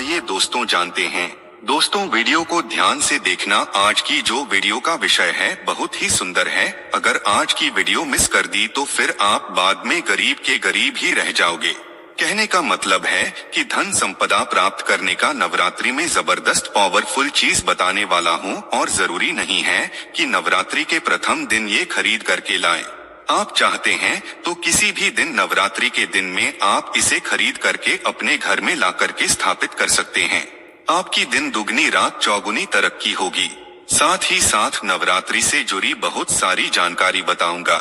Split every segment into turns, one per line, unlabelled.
आइए दोस्तों जानते हैं। दोस्तों वीडियो को ध्यान से देखना। आज की जो वीडियो का विषय है बहुत ही सुंदर है। अगर आज की वीडियो मिस कर दी तो फिर आप बाद में गरीब के गरीब ही रह जाओगे। कहने का मतलब है कि धन संपदा प्राप्त करने का नवरात्रि में जबरदस्त पावरफुल चीज बताने वाला हूँ और जरूरी नहीं है कि नवरात्रि के प्रथम दिन ये खरीद करके लाएं। आप चाहते हैं तो किसी भी दिन नवरात्रि के दिन में आप इसे खरीद करके अपने घर में ला करके स्थापित कर सकते हैं। आपकी दिन दुगनी रात चौगुनी तरक्की होगी। साथ ही साथ नवरात्रि से जुड़ी बहुत सारी जानकारी बताऊंगा।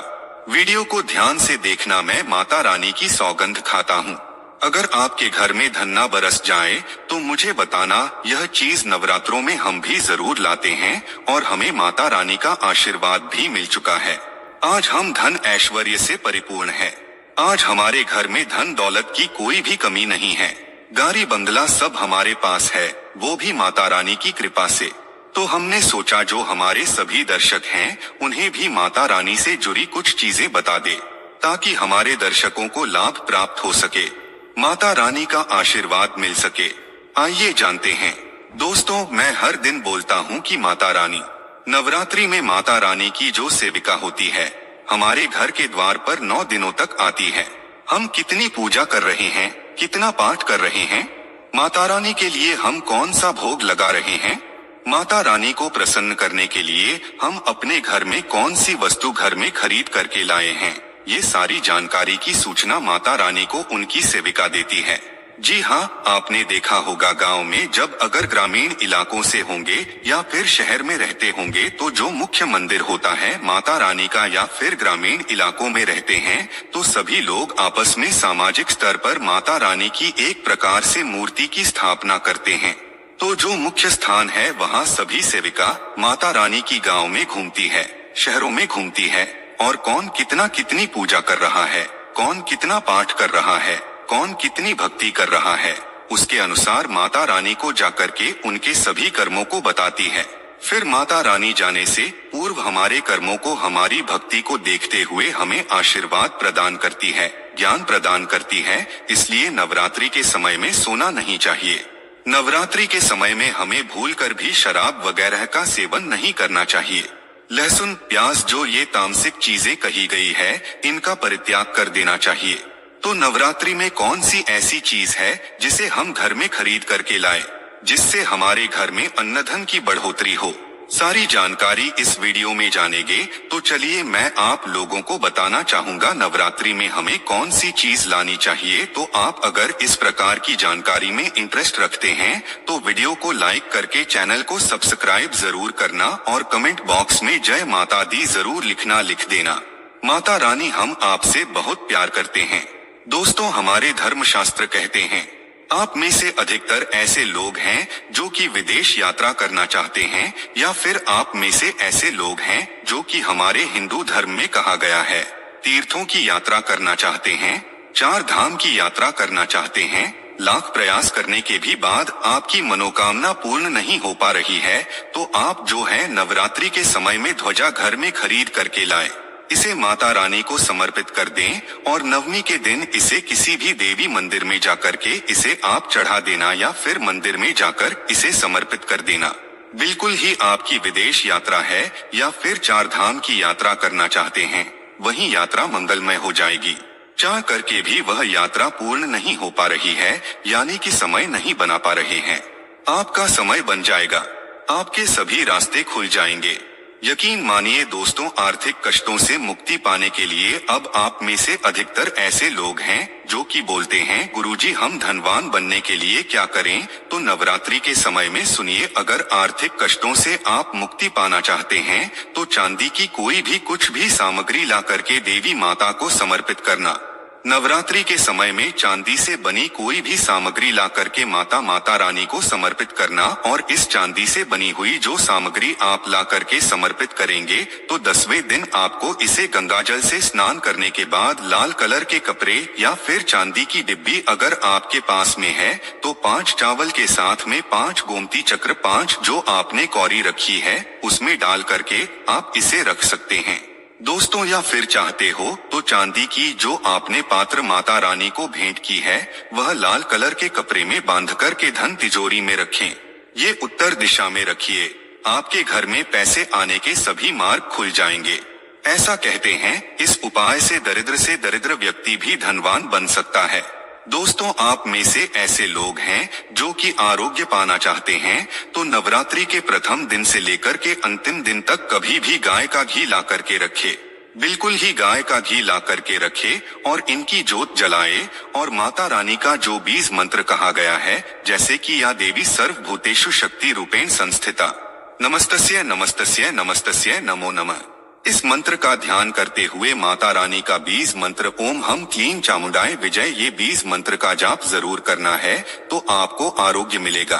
वीडियो को ध्यान से देखना। मैं माता रानी की सौगंध खाता हूँ। अगर आपके घर में धन ना बरस जाए तो मुझे बताना। यह चीज नवरात्रों में हम भी जरूर लाते हैं और हमें माता रानी का आशीर्वाद भी मिल चुका है। आज हम धन ऐश्वर्य से परिपूर्ण हैं। आज हमारे घर में धन दौलत की कोई भी कमी नहीं है। गाड़ी बंगला सब हमारे पास है, वो भी माता रानी की कृपा से। तो हमने सोचा जो हमारे सभी दर्शक हैं उन्हें भी माता रानी से जुड़ी कुछ चीजें बता दे, ताकि हमारे दर्शकों को लाभ प्राप्त हो सके, माता रानी का आशीर्वाद मिल सके। आइए जानते हैं। दोस्तों मैं हर दिन बोलता हूँ कि माता रानी नवरात्रि में माता रानी की जो सेविका होती है हमारे घर के द्वार पर 9 दिनों तक आती है। हम कितनी पूजा कर रहे हैं, कितना पाठ कर रहे हैं, माता रानी के लिए हम कौन सा भोग लगा रहे हैं, माता रानी को प्रसन्न करने के लिए हम अपने घर में कौन सी वस्तु घर में खरीद करके लाए हैं, ये सारी जानकारी की सूचना माता रानी को उनकी सेविका देती है। जी हाँ, आपने देखा होगा गांव में जब अगर ग्रामीण इलाकों से होंगे या फिर शहर में रहते होंगे तो जो मुख्य मंदिर होता है माता रानी का या फिर ग्रामीण इलाकों में रहते हैं तो सभी लोग आपस में सामाजिक स्तर पर माता रानी की एक प्रकार से मूर्ति की स्थापना करते हैं। तो जो मुख्य स्थान है वहाँ सभी सेविका माता रानी की गाँव में घूमती है, शहरों में घूमती है और कौन कितना कितनी पूजा कर रहा है, कौन कितना पाठ कर रहा है, कौन कितनी भक्ति कर रहा है, उसके अनुसार माता रानी को जाकर के उनके सभी कर्मों को बताती है। फिर माता रानी जाने से पूर्व हमारे कर्मों को हमारी भक्ति को देखते हुए हमें आशीर्वाद प्रदान करती है, ज्ञान प्रदान करती है। इसलिए नवरात्रि के समय में सोना नहीं चाहिए। नवरात्रि के समय में हमें भूलकर भी शराब वगैरह का सेवन नहीं करना चाहिए। लहसुन प्याज जो ये तामसिक चीजें कही गई है इनका परित्याग कर देना चाहिए। तो नवरात्रि में कौन सी ऐसी चीज है जिसे हम घर में खरीद करके लाएं, जिससे हमारे घर में अन्नधन की बढ़ोतरी हो। सारी जानकारी इस वीडियो में जानेंगे। तो चलिए मैं आप लोगों को बताना चाहूंगा नवरात्रि में हमें कौन सी चीज लानी चाहिए। तो आप अगर इस प्रकार की जानकारी में इंटरेस्ट रखते हैं तो वीडियो को लाइक करके चैनल को सब्सक्राइब जरूर करना और कमेंट बॉक्स में जय माता दी जरूर लिख देना। माता रानी हम आपसे बहुत प्यार करते हैं। दोस्तों हमारे धर्मशास्त्र कहते हैं आप में से अधिकतर ऐसे लोग हैं जो कि विदेश यात्रा करना चाहते हैं या फिर आप में से ऐसे लोग हैं जो कि हमारे हिंदू धर्म में कहा गया है तीर्थों की यात्रा करना चाहते हैं, 4 धाम की यात्रा करना चाहते हैं। लाख प्रयास करने के भी बाद आपकी मनोकामना पूर्ण नहीं हो पा रही है तो आप जो है नवरात्रि के समय में ध्वजा घर में खरीद करके लाएं। इसे माता रानी को समर्पित कर दें और नवमी के दिन इसे किसी भी देवी मंदिर में जाकर के इसे आप चढ़ा देना या फिर मंदिर में जाकर इसे समर्पित कर देना। बिल्कुल ही आपकी विदेश यात्रा है या फिर 4 धाम की यात्रा करना चाहते हैं, वही यात्रा मंगलमय हो जाएगी। चाह करके भी वह यात्रा पूर्ण नहीं हो पा रही है, यानी कि समय नहीं बना पा रहे हैं। आपका समय बन जाएगा, आपके सभी रास्ते खुल जाएंगे। यकीन मानिए दोस्तों, आर्थिक कष्टों से मुक्ति पाने के लिए अब आप में से अधिकतर ऐसे लोग हैं जो कि बोलते हैं गुरुजी हम धनवान बनने के लिए क्या करें। तो नवरात्रि के समय में सुनिए, अगर आर्थिक कष्टों से आप मुक्ति पाना चाहते हैं तो चांदी की कोई भी कुछ भी सामग्री ला करके देवी माता को समर्पित करना। नवरात्रि के समय में चांदी से बनी कोई भी सामग्री ला करके माता रानी को समर्पित करना और इस चांदी से बनी हुई जो सामग्री आप ला करके समर्पित करेंगे तो 10वें दिन आपको इसे गंगाजल से स्नान करने के बाद लाल कलर के कपड़े या फिर चांदी की डिब्बी अगर आपके पास में है तो 5 चावल के साथ में 5 गोमती चक्र 5 जो आपने कौरी रखी है उसमें डाल करके आप इसे रख सकते हैं। दोस्तों या फिर चाहते हो तो चांदी की जो आपने पात्र माता रानी को भेंट की है वह लाल कलर के कपड़े में बांध कर के धन तिजोरी में रखें। ये उत्तर दिशा में रखिए, आपके घर में पैसे आने के सभी मार्ग खुल जाएंगे। ऐसा कहते हैं इस उपाय से दरिद्र व्यक्ति भी धनवान बन सकता है। दोस्तों आप में से ऐसे लोग हैं जो कि आरोग्य पाना चाहते हैं तो नवरात्रि के प्रथम दिन से लेकर के अंतिम दिन तक कभी भी गाय का घी ला करके रखे, बिल्कुल ही गाय का घी ला करके रखे और इनकी जोत जलाए और माता रानी का जो बीज मंत्र कहा गया है जैसे कि या देवी सर्वभूतेषु शक्ति रूपेण संस्थिता नमस्तस्य नमस्तस्य नमस्तस्य नमो नमः, इस मंत्र का ध्यान करते हुए माता रानी का बीज मंत्र ओम हम क्लीं चामुंडाय विजय ये बीज मंत्र का जाप जरूर करना है तो आपको आरोग्य मिलेगा,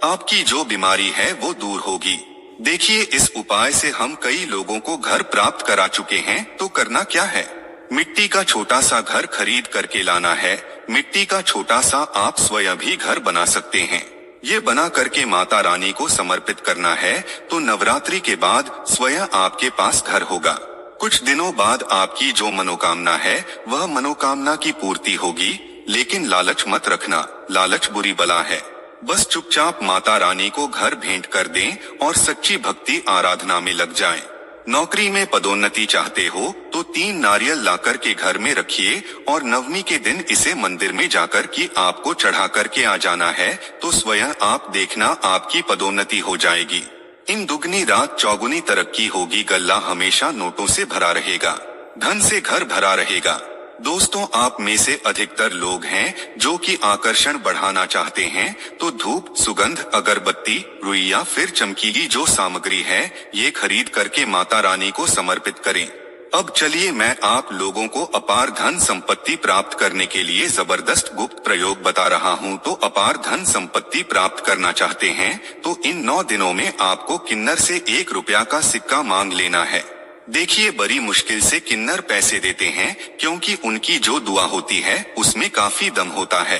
आपकी जो बीमारी है वो दूर होगी। देखिए इस उपाय से हम कई लोगों को घर प्राप्त करा चुके हैं। तो करना क्या है, मिट्टी का छोटा सा घर खरीद करके लाना है। मिट्टी का छोटा सा आप स्वयं भी घर बना सकते हैं। ये बना करके माता रानी को समर्पित करना है तो नवरात्रि के बाद स्वयं आपके पास घर होगा। कुछ दिनों बाद आपकी जो मनोकामना है वह मनोकामना की पूर्ति होगी। लेकिन लालच मत रखना, लालच बुरी बला है। बस चुपचाप माता रानी को घर भेंट कर दें और सच्ची भक्ति आराधना में लग जाएं। नौकरी में पदोन्नति चाहते हो तो 3 नारियल लाकर के घर में रखिए और नवमी के दिन इसे मंदिर में जाकर के आपको चढ़ा करके आ जाना है तो स्वयं आप देखना आपकी पदोन्नति हो जाएगी। इन दुगनी रात चौगुनी तरक्की होगी। गल्ला हमेशा नोटों से भरा रहेगा, धन से घर भरा रहेगा। दोस्तों आप में से अधिकतर लोग हैं जो कि आकर्षण बढ़ाना चाहते हैं तो धूप, सुगंध, अगरबत्ती, रुई या फिर चमकीली जो सामग्री है ये खरीद करके माता रानी को समर्पित करें। अब चलिए मैं आप लोगों को अपार धन संपत्ति प्राप्त करने के लिए जबरदस्त गुप्त प्रयोग बता रहा हूं। तो अपार धन संपत्ति प्राप्त करना चाहते हैं तो इन 9 दिनों में आपको किन्नर से 1 रुपया का सिक्का मांग लेना है। देखिए बड़ी मुश्किल से किन्नर पैसे देते हैं क्योंकि उनकी जो दुआ होती है उसमें काफी दम होता है।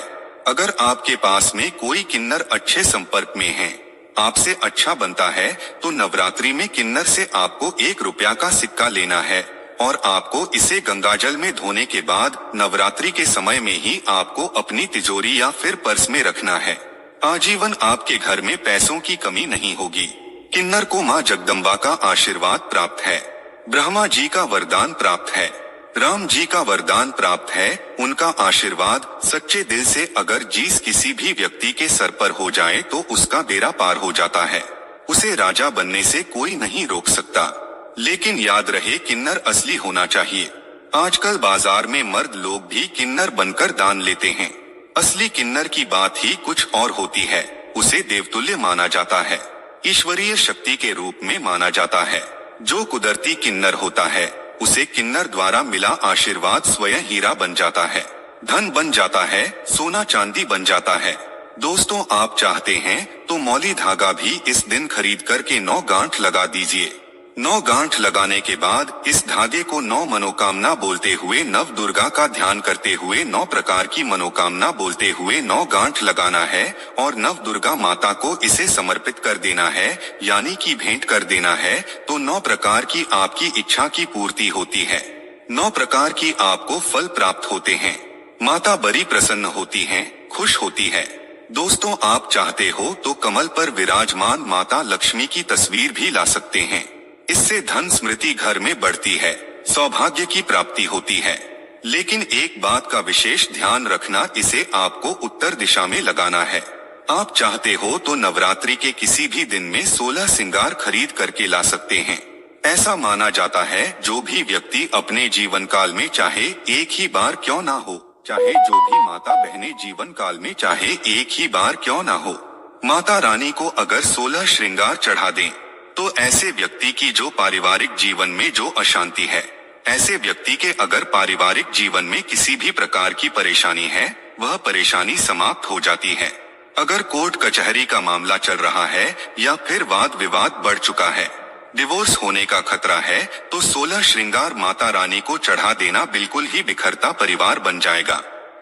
अगर आपके पास में कोई किन्नर अच्छे संपर्क में है, आपसे अच्छा बनता है तो नवरात्रि में किन्नर से आपको 1 रुपया का सिक्का लेना है और आपको इसे गंगाजल में धोने के बाद नवरात्रि के समय में ही आपको अपनी तिजोरी या फिर पर्स में रखना है। आजीवन आपके घर में पैसों की कमी नहीं होगी। किन्नर को मां जगदम्बा का आशीर्वाद प्राप्त है, ब्रह्मा जी का वरदान प्राप्त है, राम जी का वरदान प्राप्त है। उनका आशीर्वाद सच्चे दिल से अगर जीस किसी भी व्यक्ति के सर पर हो जाए तो उसका बेड़ा पार हो जाता है। उसे राजा बनने से कोई नहीं रोक सकता। लेकिन याद रहे किन्नर असली होना चाहिए। आजकल बाजार में मर्द लोग भी किन्नर बनकर दान लेते हैं। असली किन्नर की बात ही कुछ और होती है। उसे देवतुल्य माना जाता है, ईश्वरीय शक्ति के रूप में माना जाता है। जो कुदरती किन्नर होता है उसे किन्नर द्वारा मिला आशीर्वाद स्वयं हीरा बन जाता है, धन बन जाता है, सोना चांदी बन जाता है। दोस्तों आप चाहते हैं तो मौली धागा भी इस दिन खरीद करके 9 गांठ लगा दीजिए। 9 गांठ लगाने के बाद इस धागे को 9 मनोकामना बोलते हुए नव दुर्गा का ध्यान करते हुए 9 प्रकार की मनोकामना बोलते हुए 9 गांठ लगाना है और नव दुर्गा माता को इसे समर्पित कर देना है, यानी कि भेंट कर देना है। तो 9 प्रकार की आपकी इच्छा की पूर्ति होती है, 9 प्रकार की आपको फल प्राप्त होते हैं। माता बड़ी प्रसन्न होती है, खुश होती है। दोस्तों आप चाहते हो तो कमल पर विराजमान माता लक्ष्मी की तस्वीर भी ला सकते हैं। इससे धन स्मृति घर में बढ़ती है, सौभाग्य की प्राप्ति होती है। लेकिन एक बात का विशेष ध्यान रखना, इसे आपको उत्तर दिशा में लगाना है। आप चाहते हो तो नवरात्रि के किसी भी दिन में 16 श्रृंगार खरीद करके ला सकते हैं। ऐसा माना जाता है जो भी व्यक्ति अपने जीवन काल में चाहे एक ही बार क्यों ना हो, चाहे जो भी माता बहनें जीवन काल में चाहे एक ही बार क्यों ना हो, माता रानी को अगर 16 श्रृंगार चढ़ा दें तो ऐसे व्यक्ति की जो पारिवारिक जीवन में जो अशांति है, ऐसे व्यक्ति के अगर पारिवारिक जीवन में किसी भी प्रकार की परेशानी है वह परेशानी समाप्त हो जाती है। अगर कोर्ट कचहरी का मामला चल रहा है या फिर वाद विवाद बढ़ चुका है, डिवोर्स होने का खतरा है, तो 16 श्रृंगार माता रानी को चढ़ा देना बिल्कुल ही बिखरता परिवार बन जाएगा।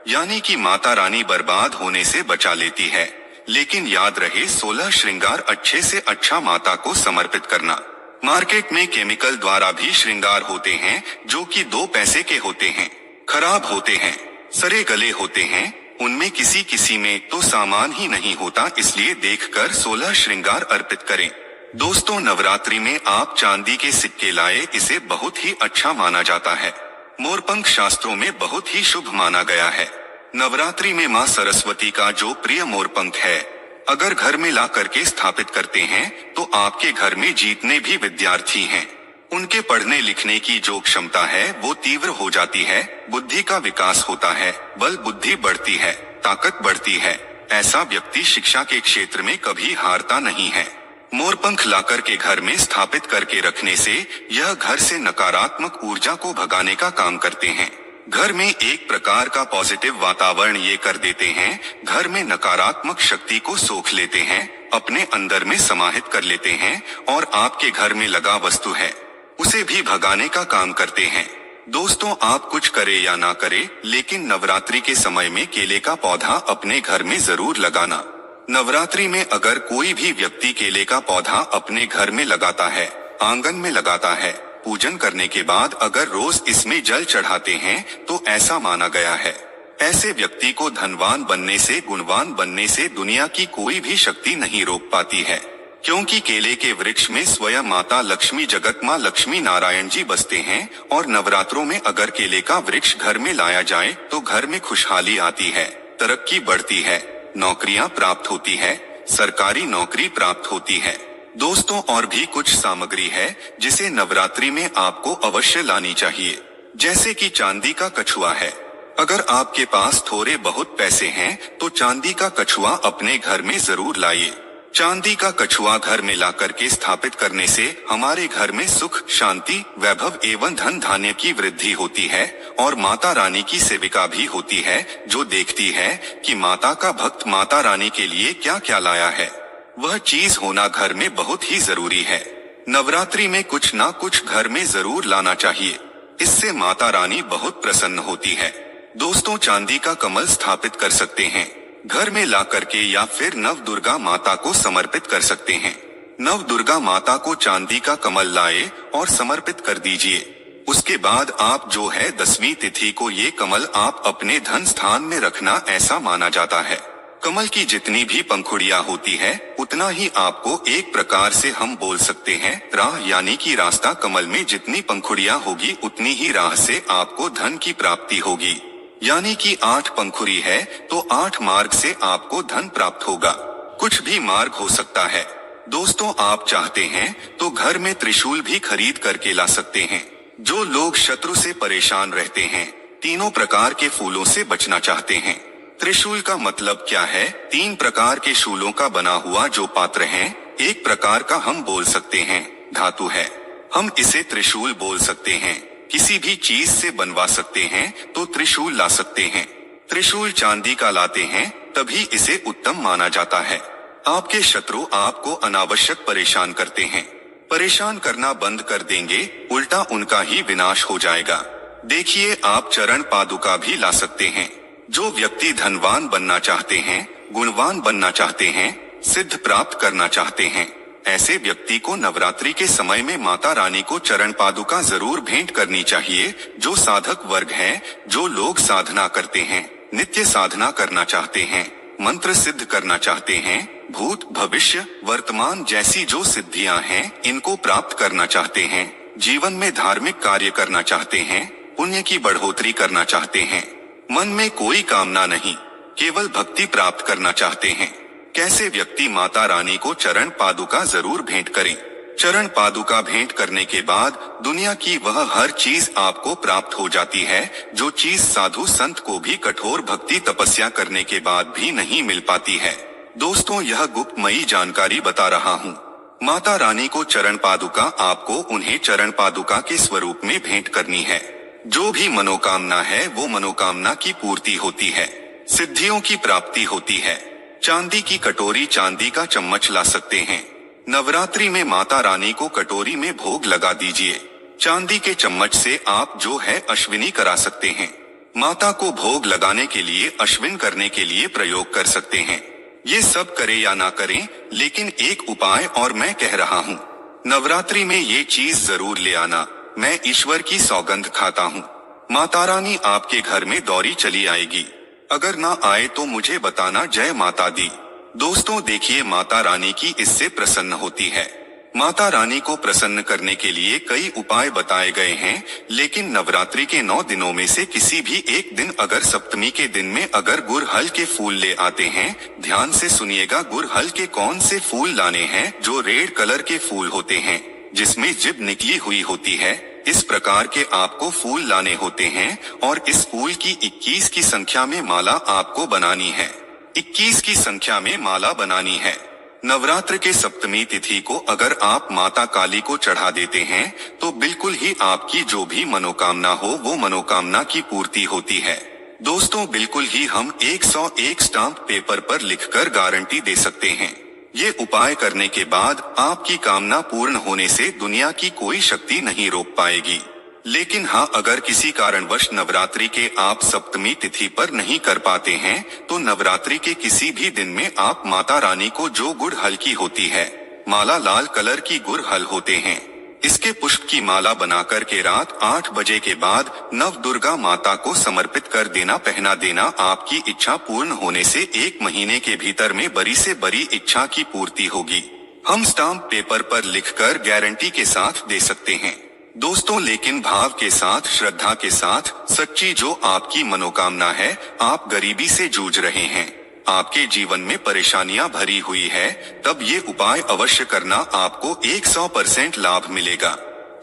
यानी कि माता रानी बर्बाद होने से बचा लेती है। लेकिन याद रहे 16 श्रृंगार अच्छे से अच्छा माता को समर्पित करना। मार्केट में केमिकल द्वारा भी श्रृंगार होते हैं जो कि 2 पैसे के होते हैं, खराब होते हैं, सड़े गले होते हैं। उनमें किसी किसी में तो सामान ही नहीं होता, इसलिए देखकर 16 श्रृंगार अर्पित करें। दोस्तों, नवरात्रि में आप चांदी के सिक्के लाए, इसे बहुत ही अच्छा माना जाता है। मोरपंख शास्त्रों में बहुत ही शुभ माना गया है। नवरात्रि में मां सरस्वती का जो प्रिय मोरपंख है, अगर घर में ला करके स्थापित करते हैं तो आपके घर में जितने भी विद्यार्थी हैं, उनके पढ़ने लिखने की जो क्षमता है वो तीव्र हो जाती है, बुद्धि का विकास होता है, बल बुद्धि बढ़ती है, ताकत बढ़ती है। ऐसा व्यक्ति शिक्षा के क्षेत्र में कभी हारता नहीं है। मोरपंख लाकर के घर में स्थापित करके रखने से यह घर से नकारात्मक ऊर्जा को भगाने का काम करते हैं। घर में एक प्रकार का पॉजिटिव वातावरण ये कर देते हैं, घर में नकारात्मक शक्ति को सोख लेते हैं, अपने अंदर में समाहित कर लेते हैं और आपके घर में लगा वस्तु है उसे भी भगाने का काम करते हैं। दोस्तों, आप कुछ करे या ना करे, लेकिन नवरात्रि के समय में केले का पौधा अपने घर में जरूर लगाना। नवरात्रि में अगर कोई भी व्यक्ति केले का पौधा अपने घर में लगाता है, आंगन में लगाता है, पूजन करने के बाद अगर रोज इसमें जल चढ़ाते हैं तो ऐसा माना गया है, ऐसे व्यक्ति को धनवान बनने से, गुणवान बनने से दुनिया की कोई भी शक्ति नहीं रोक पाती है। क्योंकि केले के वृक्ष में स्वयं माता लक्ष्मी, जगत मां लक्ष्मी नारायण जी बसते हैं और नवरात्रों में अगर केले का वृक्ष घर में लाया जाए तो घर में खुशहाली आती है, तरक्की बढ़ती है, नौकरियां प्राप्त होती है, सरकारी नौकरी प्राप्त होती है। दोस्तों, और भी कुछ सामग्री है जिसे नवरात्रि में आपको अवश्य लानी चाहिए, जैसे कि चांदी का कछुआ है। अगर आपके पास थोड़े बहुत पैसे हैं तो चांदी का कछुआ अपने घर में जरूर लाइए। चांदी का कछुआ घर में ला करके स्थापित करने से हमारे घर में सुख, शांति, वैभव एवं धन धान्य की वृद्धि होती है और माता रानी की सेविका भी होती है, जो देखती है कि माता का भक्त माता रानी के लिए क्या क्या लाया है। वह चीज होना घर में बहुत ही जरूरी है। नवरात्रि में कुछ ना कुछ घर में जरूर लाना चाहिए, इससे माता रानी बहुत प्रसन्न होती है। दोस्तों, चांदी का कमल स्थापित कर सकते हैं, घर में ला करके, या फिर नव दुर्गा माता को समर्पित कर सकते हैं। नव दुर्गा माता को चांदी का कमल लाए और समर्पित कर दीजिए। उसके बाद आप जो है 10वीं तिथि को ये कमल आप अपने धन स्थान में रखना, ऐसा माना जाता है। कमल की जितनी भी पंखुड़ियां होती है उतना ही आपको, एक प्रकार से हम बोल सकते हैं, राह यानी कि रास्ता। कमल में जितनी पंखुड़ियां होगी उतनी ही राह से आपको धन की प्राप्ति होगी। यानी कि 8 पंखुड़ी है तो 8 मार्ग से आपको धन प्राप्त होगा। कुछ भी मार्ग हो सकता है। दोस्तों, आप चाहते हैं तो घर में त्रिशूल भी खरीद करके ला सकते हैं। जो लोग शत्रु से परेशान रहते हैं, तीनों प्रकार के फूलों से बचना चाहते हैं। त्रिशूल का मतलब क्या है? 3 प्रकार के शूलों का बना हुआ जो पात्र है, एक प्रकार का हम बोल सकते हैं धातु है, हम इसे त्रिशूल बोल सकते हैं। किसी भी चीज से बनवा सकते हैं तो त्रिशूल ला सकते हैं। त्रिशूल चांदी का लाते हैं तभी इसे उत्तम माना जाता है। आपके शत्रु आपको अनावश्यक परेशान करते हैं, परेशान करना बंद कर देंगे, उल्टा उनका ही विनाश हो जाएगा। देखिए, आप चरण पादुका भी ला सकते हैं। जो व्यक्ति धनवान बनना चाहते हैं, गुणवान बनना चाहते हैं, सिद्ध प्राप्त करना चाहते हैं, ऐसे व्यक्ति को नवरात्रि के समय में माता रानी को चरण पादुका जरूर भेंट करनी चाहिए। जो साधक वर्ग हैं, जो लोग साधना करते हैं, नित्य साधना करना चाहते हैं, मंत्र सिद्ध करना चाहते हैं, भूत भविष्य वर्तमान जैसी जो सिद्धियां हैं इनको प्राप्त करना चाहते हैं, जीवन में धार्मिक कार्य करना चाहते हैं, पुण्य की बढ़ोतरी करना चाहते हैं, मन में कोई कामना नहीं, केवल भक्ति प्राप्त करना चाहते हैं, कैसे व्यक्ति माता रानी को चरण पादुका जरूर भेंट करें। चरण पादुका भेंट करने के बाद दुनिया की वह हर चीज आपको प्राप्त हो जाती है, जो चीज साधु संत को भी कठोर भक्ति तपस्या करने के बाद भी नहीं मिल पाती है। दोस्तों, यह गुप्तमयी जानकारी बता रहा हूँ। माता रानी को चरण पादुका आपको उन्हें चरण पादुका के स्वरूप में भेंट करनी है। जो भी मनोकामना है वो मनोकामना की पूर्ति होती है, सिद्धियों की प्राप्ति होती है। चांदी की कटोरी, चांदी का चम्मच ला सकते हैं। नवरात्रि में माता रानी को कटोरी में भोग लगा दीजिए। चांदी के चम्मच से आप जो है अश्विनी करा सकते हैं। माता को भोग लगाने के लिए, अश्विन करने के लिए प्रयोग कर सकते हैं। ये सब करे या ना करें, लेकिन एक उपाय और मैं कह रहा हूँ। नवरात्रि में ये चीज जरूर ले आना, मैं ईश्वर की सौगंध खाता हूँ। माता रानी आपके घर में दौड़ी चली आएगी। अगर ना आए तो मुझे बताना। जय माता दी। दोस्तों देखिए, माता रानी की इससे प्रसन्न होती है। माता रानी को प्रसन्न करने के लिए कई उपाय बताए गए हैं, लेकिन नवरात्रि के 9 दिनों में से किसी भी एक दिन अगर सप्तमी के दिन में अगर गुड़हल के फूल ले आते हैं, ध्यान से सुनिएगा, गुड़हल के कौन से फूल लाने हैं? जो रेड कलर के फूल होते हैं, जिसमें जिब निकली हुई होती है, इस प्रकार के आपको फूल लाने होते हैं और इस फूल की 21 की संख्या में माला आपको बनानी है। 21 की संख्या में माला बनानी है। नवरात्र के सप्तमी तिथि को अगर आप माता काली को चढ़ा देते हैं तो बिल्कुल ही आपकी जो भी मनोकामना हो वो मनोकामना की पूर्ति होती है। दोस्तों बिल्कुल ही हम 101 स्टाम्प पेपर पर लिखकर गारंटी दे सकते हैं। ये उपाय करने के बाद आपकी कामना पूर्ण होने से दुनिया की कोई शक्ति नहीं रोक पाएगी। लेकिन हाँ, अगर किसी कारणवश नवरात्रि के आप सप्तमी तिथि पर नहीं कर पाते हैं तो नवरात्रि के किसी भी दिन में आप माता रानी को जो गुड़हल की होती है माला, लाल कलर की गुड़हल होते हैं, इसके पुष्प की माला बनाकर के रात 8 बजे के बाद नव दुर्गा माता को समर्पित कर देना, पहना देना। आपकी इच्छा पूर्ण होने से 1 महीने के भीतर में बड़ी से बड़ी इच्छा की पूर्ति होगी। हम स्टाम्प पेपर पर लिखकर गारंटी के साथ दे सकते हैं दोस्तों, लेकिन भाव के साथ, श्रद्धा के साथ, सच्ची जो आपकी मनोकामना है, आप गरीबी से जूझ रहे हैं, आपके जीवन में परेशानियां भरी हुई है, तब ये उपाय अवश्य करना, आपको 100% लाभ मिलेगा।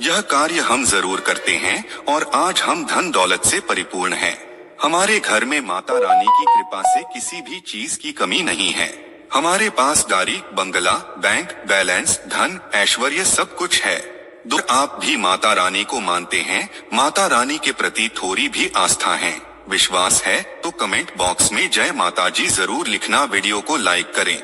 यह कार्य हम जरूर करते हैं और आज हम धन दौलत से परिपूर्ण हैं। हमारे घर में माता रानी की कृपा से किसी भी चीज की कमी नहीं है। हमारे पास गाड़ी, बंगला, बैंक बैलेंस, धन, ऐश्वर्य सब कुछ है। आप भी माता रानी को मानते हैं, माता रानी के प्रति थोड़ी भी आस्था है, विश्वास है, तो कमेंट बॉक्स में जय माता जी जरूर लिखना। वीडियो को लाइक करें।